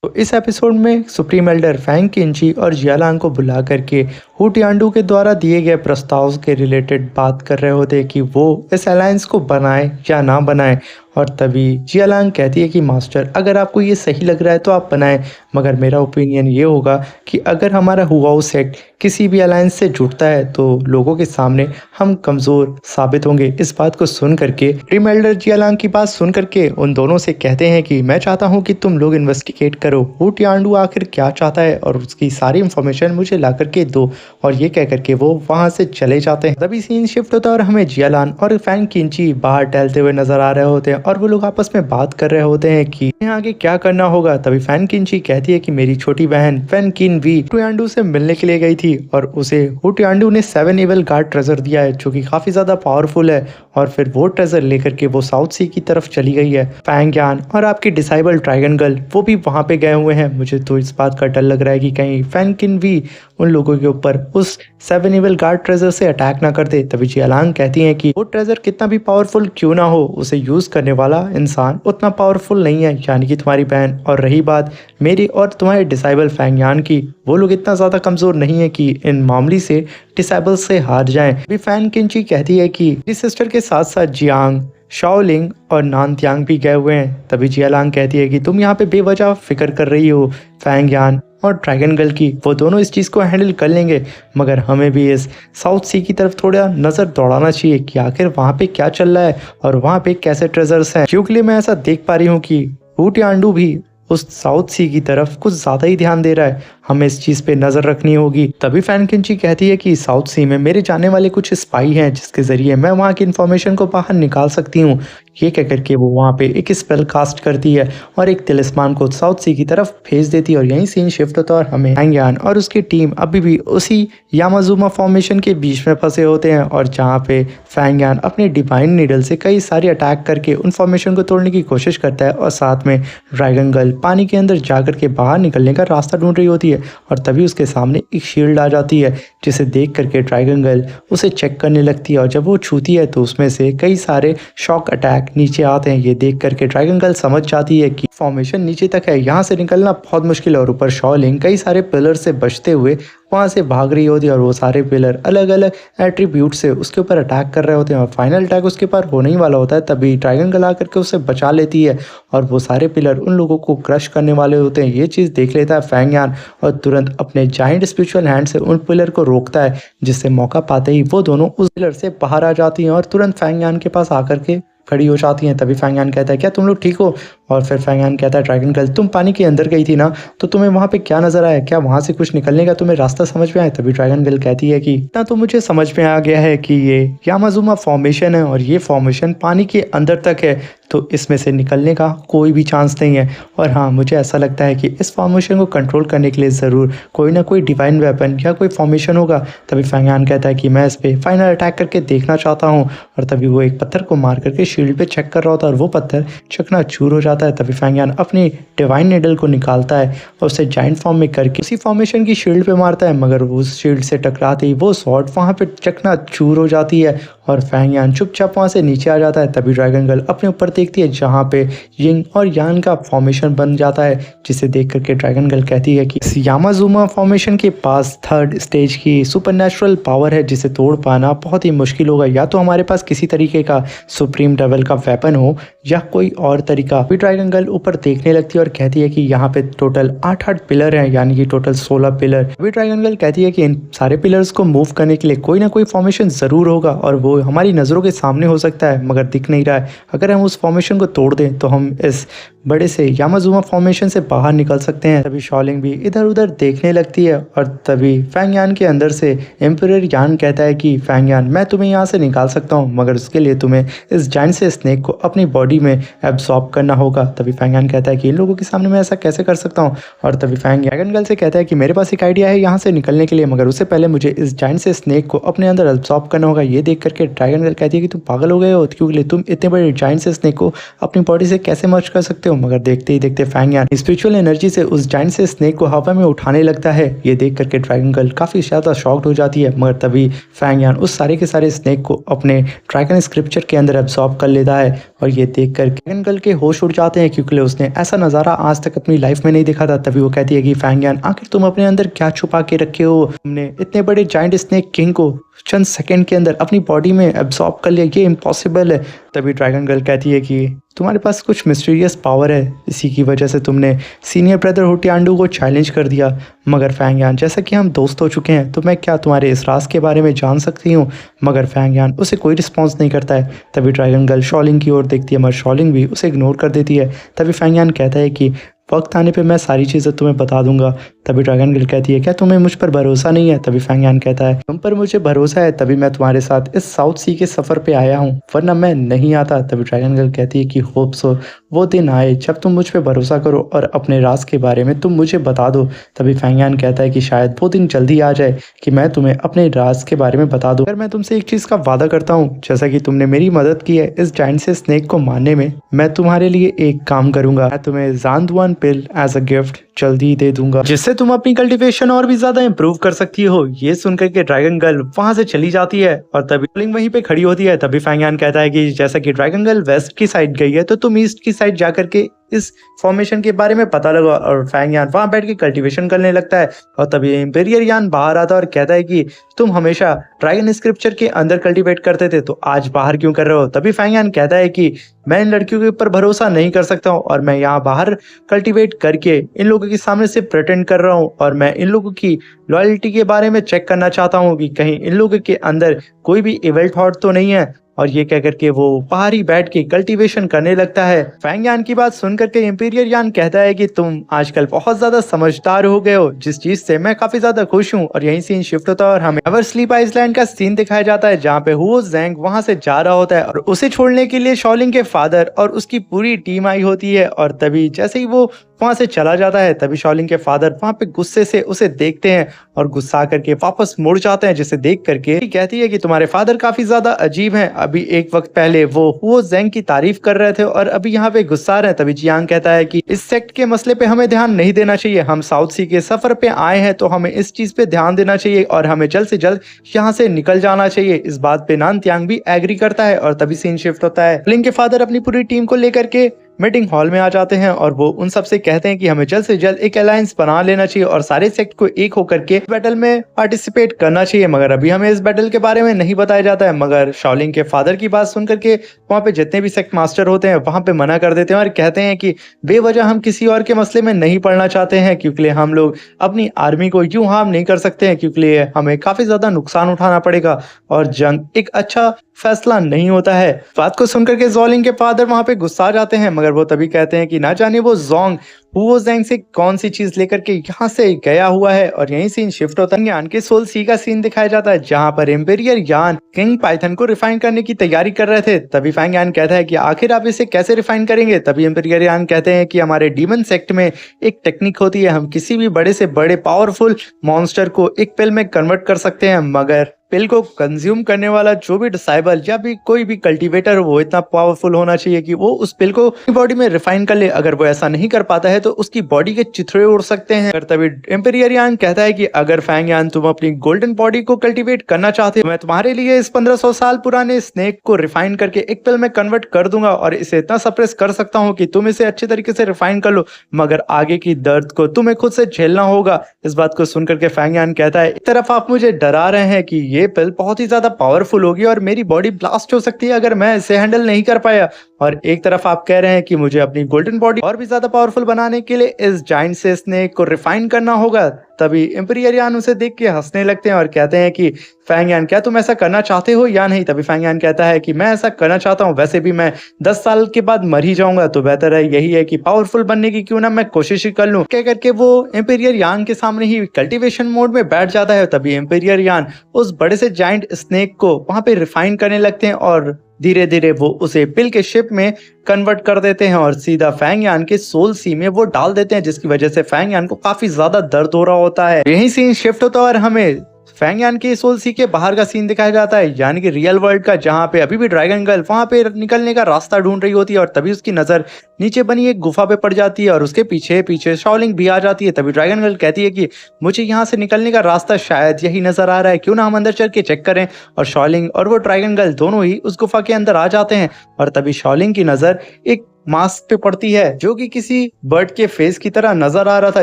तो इस एपिसोड में सुप्रीम एल्डर फैंग किंची और जियालांग को बुला करके हु टियांडू के द्वारा दिए गए प्रस्ताव के रिलेटेड बात कर रहे होते हैं कि वो इस अलायंस को बनाए या ना बनाए। और तभी जियालांग कहती है कि मास्टर, अगर आपको ये सही लग रहा है तो आप बनाएं, मगर मेरा ओपिनियन ये होगा कि अगर हमारा हुआऊ सेक्ट किसी भी अलायंस से जुड़ता है तो लोगों के सामने हम कमज़ोर साबित होंगे। इस बात को सुन करके सुप्रीम एल्डर जियालांग की बात सुन करके उन दोनों से कहते हैं कि मैं चाहता हूँ कि तुम लोग इन्वेस्टिगेट करो, हु टियांडू आखिर क्या चाहता है और उसकी सारी इंफॉर्मेशन मुझे ला करके दो। और ये कह करके वो वहां से चले जाते हैं। तभी सीन शिफ्ट होता है और हमें जियालान और फैंग किंची बाहर टहलते हुए नजर आ रहे होते हैं और वो लोग आपस में बात कर रहे होते हैं कि यहाँ आगे क्या करना होगा। तभी फैंग किंची कहती है कि मेरी छोटी बहन फैन किन वी टियांडू से मिलने के लिए गई थी और उसे हु टियांडू ने 7 एवल गार्ड ट्रेजर दिया है जो कि काफी ज्यादा पावरफुल है। और फिर वो ट्रेजर लेकर के वो साउथ सी की तरफ चली गई है। फैंग यान और आपकी डिसाइबल ड्रैगन गर्ल वो भी वहां पे गए हुए हैं। मुझे तो इस बात का डर लग रहा है कि कहीं फैंग किन वी उन लोगों के ऊपर उस 7 एवल गार्ड ट्रेजर से अटैक ना कर दे। तभी जियालांग कहती हैं कि वो ट्रेजर कितना भी पावरफुल क्यों ना हो, उसे यूज करने वाला इंसान उतना पावरफुल नहीं है, यानी कि तुम्हारी बहन। और रही बात मेरी और तुम्हारे डिसाइबल फैंगयान की, वो लोग इतना ज्यादा कमजोर नहीं है कि इन मामले से डिसाइबल से हार जाएं। अभी फैन किंची कहती है कि इस सिस्टर के साथ साथ जियांग, शाओलिंग और नानत्यांग भी गए हुए हैं। तभी जियालांग कहती है कि तुम यहाँ पे बेवजह फिक्र कर रही हो, फैंगयान और ड्रैगन गर्ल की वो दोनों इस चीज़ को हैंडल कर लेंगे, मगर हमें भी इस साउथ सी की तरफ थोड़ा नज़र दौड़ाना चाहिए कि आखिर वहाँ पे क्या चल रहा है और वहाँ पे कैसे ट्रेजर्स हैं। क्योंकि मैं ऐसा देख पा रही हूँ कि हु टियांडू भी उस साउथ सी की तरफ कुछ ज़्यादा ही ध्यान दे रहा है, हमें इस चीज़ पे नज़र रखनी होगी। तभी फैन किंची कहती है कि साउथ सी में मेरे जाने वाले कुछ स्पाई हैं जिसके ज़रिए मैं वहाँ की इन्फॉर्मेशन को बाहर निकाल सकती हूँ। ये कह करके वो वहाँ पे एक स्पेल कास्ट करती है और एक तिलिस्मान को साउथ सी की तरफ भेज देती है। और यहीं सीन शिफ्ट होता है और हमें हैंगयान और उसकी टीम अभी भी उसी यामाजुमा फॉर्मेशन के बीच में फंसे होते हैं और जहाँ पे फैंगयान अपने डिवाइन नीडल से कई सारे अटैक करके उन फॉर्मेशन को तोड़ने की कोशिश करता है और साथ में ड्रैगन गर्ल पानी के अंदर जाकर के बाहर निकलने का रास्ता ढूंढ रही होती है। और तभी उसके सामने एक शील्ड आ जाती है जिसे देख करके ड्रैगन गर्ल उसे चेक करने लगती है और जब वो छूती है तो उसमें से कई सारे शॉक अटैक नीचे आते हैं। ये देख करके ड्रैगन गर्ल समझ जाती है कि फॉर्मेशन नीचे तक है, यहाँ से निकलना बहुत मुश्किल है। और ऊपर शाओलिंग कई सारे पिलर से बचते हुए वहाँ से भाग रही होती है और वो सारे पिलर अलग अलग एट्रीब्यूट से उसके ऊपर अटैक कर रहे होते हैं और फाइनल अटैक उसके ऊपर होने ही वाला होता है। तभी ड्रैगन गर्ल आकर के उसे बचा लेती है और वो सारे पिलर उन लोगों को क्रश करने वाले होते हैं। ये चीज़ देख लेता है फैंगयान और तुरंत अपने जाइंट स्पिरिचुअल हैंड से उन पिलर को रोकता है, जिससे मौका पाते ही वो दोनों उस पिलर से बाहर आ जाती हैं और तुरंत फैंगयान के पास आकर के खड़ी हो जाती हैं। तभी फैंगयान कहता है क्या तुम लोग ठीक हो? और फिर फैंगयान कहता है ड्रैगन गर्ल तुम पानी के अंदर गई थी ना, तो तुम्हें वहाँ पे क्या नजर आया? क्या वहाँ से कुछ निकलने का तुम्हें रास्ता समझ में आया? तभी ड्रैगन गर्ल कहती है कि इतना तो मुझे समझ में आ गया है कि ये यामाजुमा फॉर्मेशन है और ये फॉर्मेशन पानी के अंदर तक है, तो इसमें से निकलने का कोई भी चांस नहीं है। और हाँ, मुझे ऐसा लगता है कि इस फॉर्मेशन को कंट्रोल करने के लिए ज़रूर कोई ना कोई डिवाइन वेपन या कोई फॉर्मेशन होगा। तभी फैंगयान कहता है कि मैं इस पर फाइनल अटैक करके देखना चाहता हूँ। और तभी वो एक पत्थर को मार करके शील्ड पे चेक कर रहा होता है और वो पत्थर चकनाचूर हो जाता है। तभी फैंगयान अपनी डिवाइन निडल को निकालता है और उसे जाइंट फॉर्म में करके उसी फॉर्मेशन की शील्ड पे मारता है, मगर उस शील्ड से टकराते ही वो स्वॉर्ड वहाँ पे चकनाचूर हो जाती है और फैंगयान चुपचाप वहाँ से नीचे आ जाता है। तभी ड्रैगन गर्ल अपने ऊपर देखती है जहाँ पे यिंग और यांग का फॉर्मेशन बन जाता है, जिसे देख करके ड्रैगन गर्ल कहती है कि इस यामाजुमा फॉर्मेशन के पास 3rd स्टेज की सुपरनैचुरल पावर है जिसे तोड़ पाना बहुत ही मुश्किल होगा। या तो हमारे पास किसी तरीके का सुप्रीम लेवल का वेपन हो या कोई और तरीका। फिर ड्रैगन गर्ल ऊपर देखने लगती है और कहती है कि यहाँ पे टोटल 8 पिलर हैं, यानी कि टोटल 16 पिलर। अभी ड्रैगन गर्ल कहती है कि इन सारे पिलर्स को मूव करने के लिए कोई ना कोई फॉर्मेशन जरूर होगा और वो हमारी नज़रों के सामने हो सकता है, मगर दिख नहीं रहा है। अगर हम उस फॉर्मेशन को तोड़ दें तो हम इस बड़े से यामाजुमा फॉर्मेशन से बाहर निकल सकते हैं। तभी शाओलिंग भी इधर उधर देखने लगती है और तभी फैंगयान के अंदर से एम्परर यान कहता है कि फैंगयान मैं तुम्हें यहाँ से निकाल सकता हूँ, मगर उसके लिए तुम्हें इस जाइंट से स्नेक को अपनी बॉडी में एब्सॉर्ब करना होगा। तभी फैंगयान कहता है कि इन लोगों के सामने मैं ऐसा कैसे कर सकता हूँ? और तभी ड्रैगन गर्ल से कहता है कि मेरे पास एक आइडिया है यहाँ से निकलने के लिए, मगर उससे पहले मुझे इस जाइंट से स्नेक को अपने अंदर एब्सॉर्ब करना होगा। ये देख करके ड्रैगन गर्ल कहती है कि तुम पागल हो गए हो, क्योंकि तुम इतने बड़े जाइंट से स्नेक को अपनी बॉडी से कैसे मर्ज कर सकते हो? सकते हो, मगर देखते ही देखते फैंग यान स्पिरिचुअल एनर्जी से उस जायंट से स्नेक को हवा में उठाने लगता है। ये देख करके ड्रैगन गर्ल काफी ज्यादा शॉक्ड हो जाती है, मगर तभी फैंग यान उस सारे के सारे स्नेक को अपने ड्रैगन स्क्रिप्चर के अंदर एब्सॉर्ब कर लेता है। और ये देख कर ड्रैगन गर्ल के होश उड़ जाते हैं, क्योंकि उसने ऐसा नजारा आज तक अपनी लाइफ में नहीं देखा था। तभी वो कहती है कि फैंग यान, आखिर तुम अपने अंदर क्या छुपा के रखे हो? तुमने इतने बड़े जायंट स्नेक किंग को चंद सेकंड के अंदर अपनी बॉडी में एब्सॉर्ब कर लिया, ये इम्पॉसिबल है। तभी ड्रैगन गर्ल कहती है कि तुम्हारे पास कुछ मिस्टीरियस पावर है, इसी की वजह से तुमने सीनियर ब्रदर हुटियांडू को चैलेंज कर दिया। मगर फैंग यान, जैसा कि हम दोस्त हो चुके हैं, तो मैं क्या तुम्हारे इस राज के बारे में जान सकती हूँ? मगर फैंग यान उसे कोई रिस्पॉन्स नहीं करता है। तभी ड्रैगन गर्ल शॉलिंग की ओर देखती है, मगर शॉलिंग भी उसे इग्नोर कर देती है। तभी फैंग यान कहता है कि वक्त आने पे मैं सारी चीज़ें तुम्हें बता दूंगा। तभी ड्रैगन गर्ल कहती है, क्या तुम्हें मुझ पर भरोसा नहीं है? तभी फैंग यान कहता है, तुम पर मुझे भरोसा है, तभी मैं तुम्हारे साथ इस साउथ सी के सफ़र पे आया हूँ, वरना मैं नहीं आता। तभी ड्रैगन गर्ल कहती है कि होप सो वो दिन आए जब तुम मुझ पे भरोसा करो और अपने राज के बारे में तुम मुझे बता दो। तभी फैंग यान कहता है कि शायद वो दिन जल्दी आ जाए कि मैं तुम्हें अपने राज के बारे में बता दूं। अगर मैं तुमसे एक चीज़ का वादा करता हूँ, जैसा कि तुमने मेरी मदद की है इस जायंट से स्नेक को मारने में, मैं तुम्हारे लिए एक काम करूंगा। मैं तुम्हें ज़ांदुआन पिल एज अ गिफ्ट जल्दी दे दूंगा, जिससे तुम अपनी कल्टीवेशन और भी ज्यादा इंप्रूव कर सकती हो। ये सुनकर के ड्रैगन गर्ल वहां से चली जाती है और तभी लिंग वहीं पे खड़ी होती है। तभी फैंग यान कहता है कि जैसा कि ड्रैगन गर्ल वेस्ट की साइड गई है, तो तुम ईस्ट की साइड जाकर के इस फॉर्मेशन के बारे में पता लगा। और फैंग यान वहां बैठ के कल्टीवेशन करने लगता है। और तभी इंपीरियल यान बाहर आता है और कहता है कि तुम हमेशा ड्रैगन स्क्रिप्चर के अंदर कल्टीवेट करते थे, तो आज बाहर क्यों कर रहे हो? तभी फैंग यान कहता है कि मैं इन लड़कियों के ऊपर भरोसा नहीं कर सकता हूँ, और मैं यहाँ बाहर कल्टीवेट करके इन लोगों के सामने से प्रिटेंड कर रहा हूँ, और मैं इन लोगों की लॉयल्टी के बारे में चेक करना चाहता हूँ कि कहीं इन लोगों के अंदर कोई भी इविल थॉट तो नहीं है। और ये कह करके वो बाहर ही बैठ के कल्टीवेशन करने लगता है। फैंग यान की बात सुन करके इंपीरियल यान कहता है कि तुम आजकल बहुत ज्यादा समझदार हो गए हो, जिस चीज से मैं काफी ज्यादा खुश हूँ। और यही सीन शिफ्ट होता है और हमें एवर स्लीप आइसलैंड का सीन दिखाया जाता है, जहाँ पे हुओ ज़ैंग वहां से जा रहा होता है और उसे छोड़ने के लिए शॉलिंग के फादर और उसकी पूरी टीम आई होती है। और तभी जैसे ही वो वहां से चला जाता है, तभी शॉलिंग के फादर वहां पे गुस्से से उसे देखते हैं और गुस्सा करके वापस मुड़ जाते हैं, जिसे देख करके कहती है कि तुम्हारे फादर काफी ज्यादा अजीब हैं। अभी एक वक्त पहले वो ज़ैंग की तारीफ कर रहे थे और अभी यहाँ पे गुस्सा रहे हैं। तभी जियांग कहता है कि इस सेक्ट के मसले पे हमें ध्यान नहीं देना चाहिए, हम साउथ सी के सफर पे आए हैं, तो हमें इस चीज पे ध्यान देना चाहिए और हमें जल्द से जल्द यहाँ से निकल जाना चाहिए। इस बात पे नानत्यांग भी एग्री करता है। और तभी सीन शिफ्ट होता है, लिंग के फादर अपनी पूरी टीम को लेकर के मीटिंग हॉल में आ जाते हैं और वो उन सबसे कहते हैं कि हमें जल्द से जल्द एक अलायंस बना लेना चाहिए और सारे सेक्ट को एक होकर के बैटल में पार्टिसिपेट करना चाहिए। मगर अभी हमें इस बैटल के बारे में नहीं बताया जाता है। मगर शॉलिंग के फादर की बात सुन करके वहाँ पे जितने भी सेक्ट मास्टर होते हैं वहाँ पे मना कर देते हैं और कहते हैं कि बेवजह हम किसी और के मसले में नहीं पड़ना चाहते हैं, क्योंकि हम लोग अपनी आर्मी को यूं हार्म नहीं कर सकते हैं, क्योंकि हमें काफी ज्यादा नुकसान उठाना पड़ेगा और जंग एक अच्छा फैसला नहीं होता है। बात को सुनकर के ज़ोलिंग के फादर वहां पे गुस्सा आ जाते हैं, मगर वो तभी कहते हैं कि ना जाने वो जोंग हुओ ज़ैंग से कौन सी चीज लेकर के यहाँ से गया हुआ है। और यही सीन शिफ्ट होता है, यान के सोल सी का सीन दिखाया जाता है, जहाँ पर एम्पेरियर यान किंग पाइथन को रिफाइन करने की तैयारी कर रहे थे। तभी फैंग यान कहता है कि आखिर आप इसे कैसे रिफाइन करेंगे? तभी एम्पेरियर यान कहते हैं कि हमारे डीमन सेक्ट में एक टेक्निक होती है, हम किसी भी बड़े से बड़े पावरफुल मॉन्स्टर को एक पिल में कन्वर्ट कर सकते हैं, मगर पिल को कंज्यूम करने वाला जो भी डिसाइबल या भी कोई भी कल्टीवेटर हो, वो इतना पावरफुल होना चाहिए कि वो उस पिल को बॉडी में रिफाइन कर ले। अगर वो ऐसा नहीं कर पाता है तो उसकी बॉडी के चिथड़े उड़ सकते हैं। तभी एम्पेरियर यान कहता है कि अगर फैंग यान तुम अपनी गोल्डन बॉडी को कल्टीवेट करना चाहते हो, मैं तुम्हारे लिए इस 1500 साल पुराने स्नेक को रिफाइन करके एक पिल में कन्वर्ट कर दूंगा और इसे इतना सप्रेस कर सकता हूँ कि तुम इसे अच्छे तरीके से रिफाइन कर लो, मगर आगे की दर्द को तुम्हें खुद से झेलना होगा। इस बात को सुनकर के फैंग यान कहता है, एक तरफ आप मुझे डरा रहे हैं कि ये पिल बहुत ही ज्यादा पावरफुल होगी और मेरी बॉडी ब्लास्ट हो सकती है अगर मैं इसे हैंडल नहीं कर पाया, और एक तरफ आप कह रहे हैं कि मुझे अपनी गोल्डन बॉडी और भी ज्यादा पावरफुल बनाने के लिए इस जायंट से स्नेक को रिफाइन करना होगा। तभी एम्पेरियर यान उसे देख के हंसने लगते हैं और कहते हैं कि फैंग यान, क्या तुम ऐसा करना चाहते हो या नहीं? तभी फैंग यान कहता है कि मैं ऐसा करना चाहता हूँ, वैसे भी मैं 10 साल के बाद मर ही जाऊंगा, तो बेहतर है यही है कि पावरफुल बनने की क्यों ना मैं कोशिश ही कर लूं। क्या करके वो एम्पेरियर यान के सामने ही कल्टीवेशन मोड में बैठ जाता है। तभी एम्पेरियर यान उस बड़े से जायंट स्नेक को वहां पे रिफाइन करने लगते हैं और धीरे धीरे वो उसे पिल के शिप में कन्वर्ट कर देते हैं और सीधा फैंग यान के सोल सी में वो डाल देते हैं, जिसकी वजह से फैंग यान को काफी ज्यादा दर्द हो रहा होता है। यही सीन शिफ्ट होता है और हमें फैंग यानी कि सोल सी के बाहर का सीन दिखाया जाता है, यानी कि रियल वर्ल्ड का, जहाँ पे अभी भी ड्रैगन गर्ल वहां पे निकलने का रास्ता ढूंढ रही होती है और तभी उसकी नजर नीचे बनी एक गुफा पे पड़ जाती है और उसके पीछे पीछे शाओलिंग भी आ जाती है। तभी ड्रैगन गर्ल कहती है कि मुझे यहाँ से निकलने का रास्ता शायद यही नजर आ रहा है, क्यों ना हम अंदर चल के चेक करें। और शाओलिंग और वो ड्रैगन गर्ल दोनों ही उस गुफा के अंदर आ जाते हैं और तभी शाओलिंग की नजर एक मास्क पे पड़ती है जो कि किसी बर्ड के फेस की तरह नजर आ रहा था,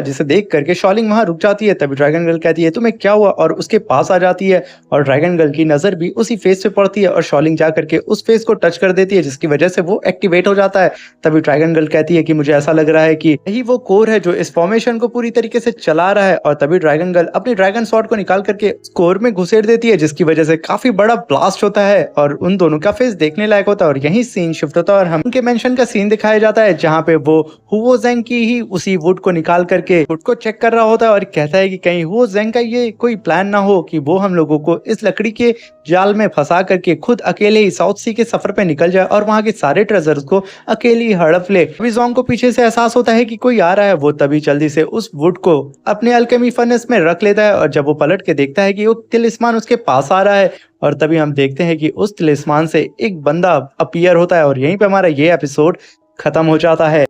जिसे देख करके शॉलिंग वहां रुक जाती है। तभी ड्रैगन गर्ल कहती है तुम्हें क्या हुआ, और उसके पास आ जाती है और ड्रैगन गर्ल की नजर भी उसी फेस पे पड़ती है और शॉलिंग जा करके उस फेस को टच कर देती है, जिसकी वजह से वो एक्टिवेट हो जाता है। तभी ड्रैगन गर्ल कहती है कि मुझे ऐसा लग रहा है कि यही वो कोर है जो इस फॉर्मेशन को पूरी तरीके से चला रहा है। और तभी ड्रैगन गर्ल अपनी ड्रैगन स्वॉर्ड को निकाल करके कोर में घुसेड़ देती है, जिसकी वजह से काफी बड़ा ब्लास्ट होता है और उन दोनों का फेस देखने लायक होता है। और यही सीन शिफ्ट होता है और हम उनके मेंशन का सीन दिखाया जाता है, जहाँ पे वो हुओ जेंग की ही उसी वुड को निकाल करके वुड को चेक कर रहा होता है और कहता है कि कहीं हुओ जेंग का ये कोई प्लान ना हो कि वो हम लोगों को इस लकड़ी के जाल में फंसा करके खुद अकेले ही साउथ सी के सफर पे निकल जाए और वहां के सारे ट्रेजर्स को अकेले ही हड़प ले। अभी जोंग को पीछे से एहसास होता है कि कोई आ रहा है, वो तभी जल्दी से उस वुड को अपने अल्केमी फर्नेस में रख लेता है और जब वो पलट के देखता है कि वो तिलिस्मान उसके पास आ रहा है और तभी हम देखते हैं कि उस तिलिस्मान से एक बंदा अपीयर होता है और यहीं पे हमारा ये एपिसोड खत्म हो जाता है।